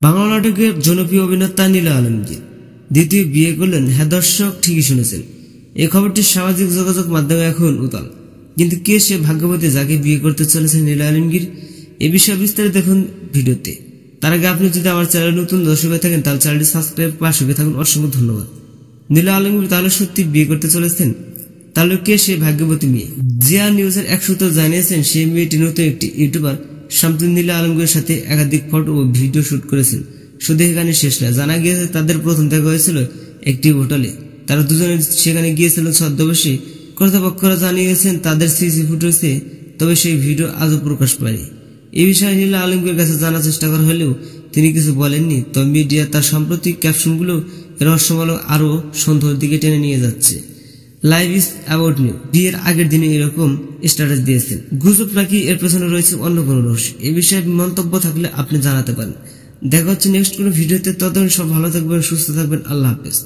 বাংলা নাটকের জনপ্রিয় অভিনেতা নীলা আলমগীর দ্বিতীয় বিয়ে করলেন। হ্যাঁ দর্শক, ঠিকই শুনেছেন। এই খবরটি সামাজিক যোগাযোগ মাধ্যমে এখন উতাল। কিন্তু কে সে ভাগ্যবতী যাকে বিয়ে করতে চলেছেন নীলা আলমগীর, এ বিষয়ে বিস্তারিত দেখুন ভিডিওতে। তার আগে আপনি যদি আমার চ্যানেলে নতুন দর্শক হয়ে থাকেন তাহলে চ্যানেলটি সাবস্ক্রাইব পাশে থাকুন। অসংখ্য ধন্যবাদ। নীলা আলমগীর তাহলে সত্যি বিয়ে করতে চলেছেন? তাহলে কে সে ভাগ্যবতী মেয়ে? জিয়া নিউজের এক সূত্র জানিয়েছেন সেই মেয়েটি নতুন একটি ইউটিউবার শামসুন নীলা আলমগীরের সাথে একাধিক ফটো ও ভিডিও শুট করেছেন। শুধু এখানে শেষ নয়, জানা গিয়েছে তাদের প্রথম দেখা হয়েছিল একটি হোটেলে। তারা দুজনে সেখানে গিয়েছিলেন ছদ্মবেশে। কর্তৃপক্ষরা জানিয়েছেন তাদের সিসি ফুটেজে, তবে সেই ভিডিও আজও প্রকাশ পায়নি। এই বিষয়ে নীলা আলমগীরের কাছে জানার চেষ্টা করা হলেও তিনি কিছু বলেননি। তবে মিডিয়া তার সাম্প্রতিক ক্যাপশনগুলো রহস্যমূলক আরও সন্দেহের দিকে টেনে নিয়ে যাচ্ছে। লাইভ ইজ অ্যাবাউট নিউ বিয়ের আগের দিনে এরকম স্ট্যাটাস দিয়েছেন। গুজব নাকি এর পেছনে রয়েছে অন্য কোনো রহস্য? এ বিষয়ে মন্তব্য থাকলে আপনি জানাতে পারেন। দেখা হচ্ছে নেক্সট কোনো ভিডিওতে। ততদিন সব ভালো থাকবেন, সুস্থ থাকবেন। আল্লাহ হাফেজ।